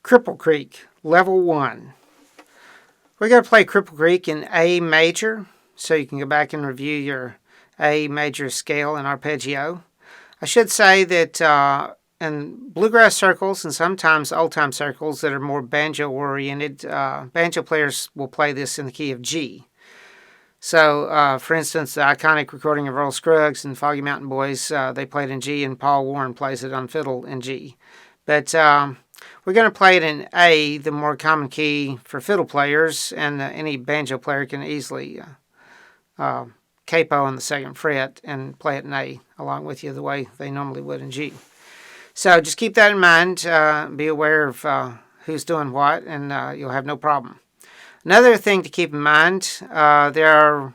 Cripple Creek, Level 1. We're going to play Cripple Creek in A major, so you can go back and review your A major scale and arpeggio. I should say that in bluegrass circles and sometimes old-time circles that are more banjo-oriented, banjo players will play this in the key of G. So, for instance, the iconic recording of Earl Scruggs and Foggy Mountain Boys, they played in G, and Paul Warren plays it on fiddle in G. But we're going to play it in A, the more common key for fiddle players, and any banjo player can easily capo on the 2nd fret and play it in A along with you the way they normally would in G. So just keep that in mind. Be aware of who's doing what, and you'll have no problem. Another thing to keep in mind, there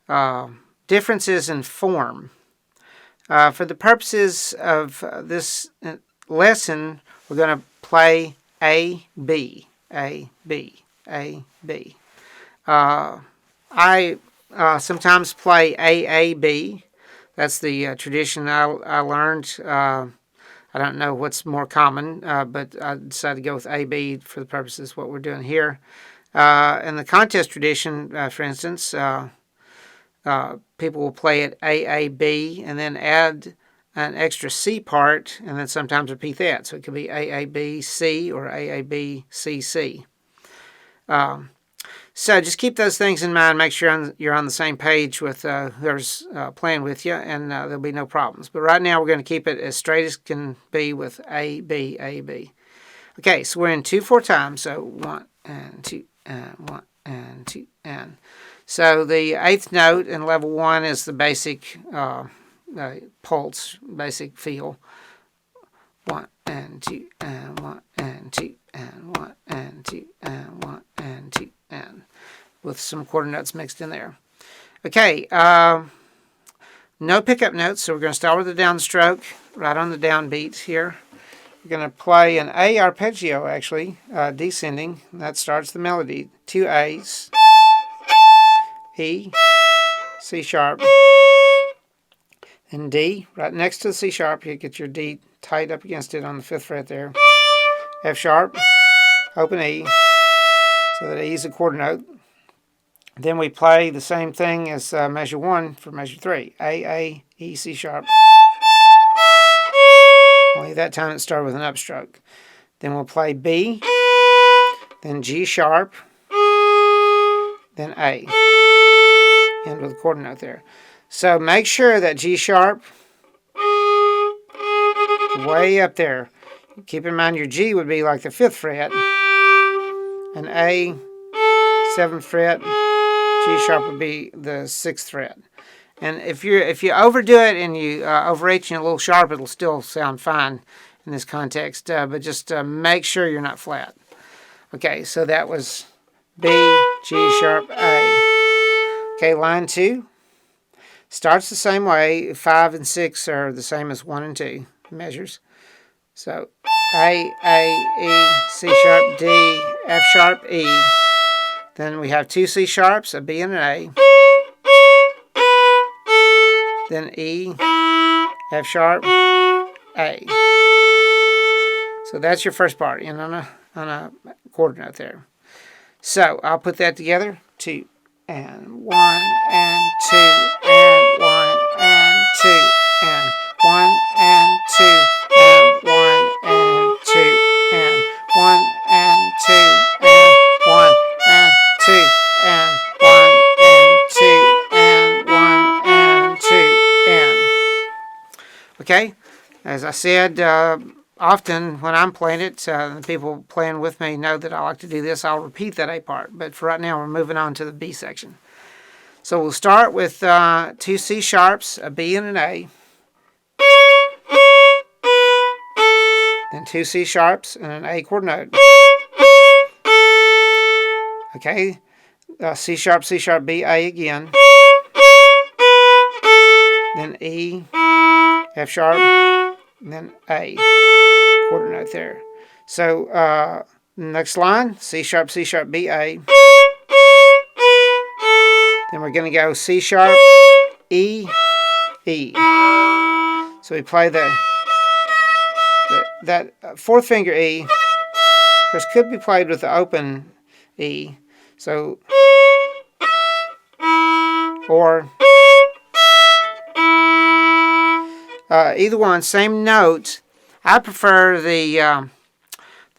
are differences in form. For the purposes of this lesson, we're going to play A, B, A, B, A, B. I sometimes play A, A, B. That's the tradition I learned. I don't know what's more common, but I decided to go with A, B for the purposes of what we're doing here. In the contest tradition, for instance, people will play it A, A, B, and then add an extra C part, and then sometimes repeat that. So it could be A, A, B, C, or A, A, B, C, C. So just keep those things in mind. Make sure you're on the same page with whoever's playing with you, and there'll be no problems. But right now we're going to keep it as straight as can be with A, B, A, B. Okay, so we're in 2/4 time. So 1 and 2 and 1 and 2 and. So the 8th note in level 1 is the basic pulse, basic feel. 1 and 2 and 1 and 2 and 1 and 2 and 1 and 2 and, with some quarter notes mixed in there. Okay, no pickup notes, so we're going to start with the downstroke, right on the downbeat here. We're going to play an A arpeggio, actually, descending. That starts the melody. 2 A's, E, C sharp, and D. Right next to the C sharp, you get your D tight up against it on the 5th fret there. F sharp, open E, so that E is a quarter note. Then we play the same thing as measure 1 for measure 3. A, E, C sharp. Only that time it started with an upstroke. Then we'll play B, then G sharp, then A. End with a quarter note there. So make sure that G sharp, way up there. Keep in mind your G would be like the 5th fret, and A, 7th fret, G sharp would be the 6th fret. And if you overdo it and you overreach a little sharp, it'll still sound fine in this context. But just make sure you're not flat. Okay, so that was B, G sharp, A. Okay, line 2 starts the same way. 5 and 6 are the same as 1 and 2 measures. So A, E, C sharp, D, F sharp, E. Then we have 2 C sharps, a B and an A. Then E, F sharp, A. So that's your first part, in on a quarter note there. So I'll put that together. 2 and 1 and 2 and 1 and 2 and 1 and 2 and 1 and 2 and 1 and 2 and 1 and 2 and 1 and 2 and 1 and 2 and. Okay, as I said, often when I'm playing it, the people playing with me know that I like to do this. I'll repeat that A part, but for right now we're moving on to the B section. So we'll start with 2 C sharps, a B and an A. Then 2 C sharps and an A quarter note. Okay, C sharp, B, A again. Then E, F sharp, and then A. Quarter note there. So next line, C sharp, B, A. Then we're going to go C sharp, E, E. So we play that 4th finger E, course, could be played with the open E. So, or either one, same note. I prefer the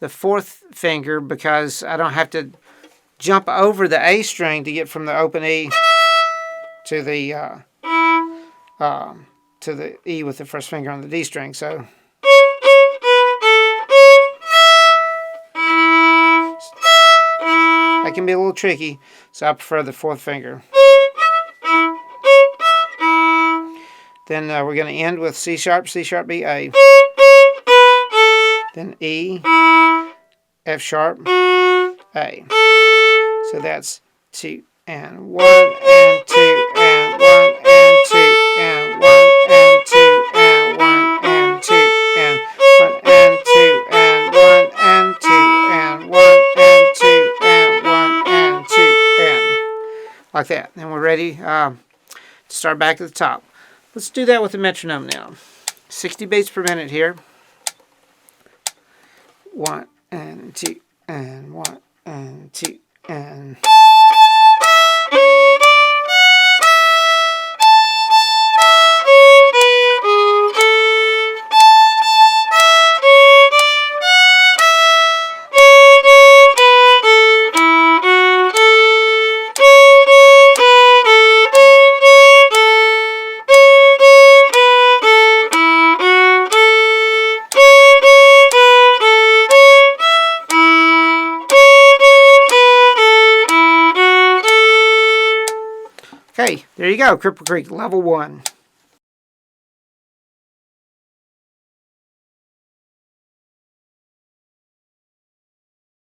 fourth finger because I don't have to jump over the A string to get from the open E to the E with the first finger on the D string. So that can be a little tricky, so I prefer the fourth finger. Then we're going to end with C sharp, B, A. Then E, F sharp, A. So that's 2 and 1 and 2 and 1 and 2 and 1 and 2 and 1 and 2 and 1 and 2 and 1 and 2 and 1 and 2 and 1 and 2 and like that. And we're ready to start back at the top. Let's do that with the metronome now. 60 beats per minute here. 1 and 2 and 1 and 2 and... Okay, there you go, Cripple Creek, level 1.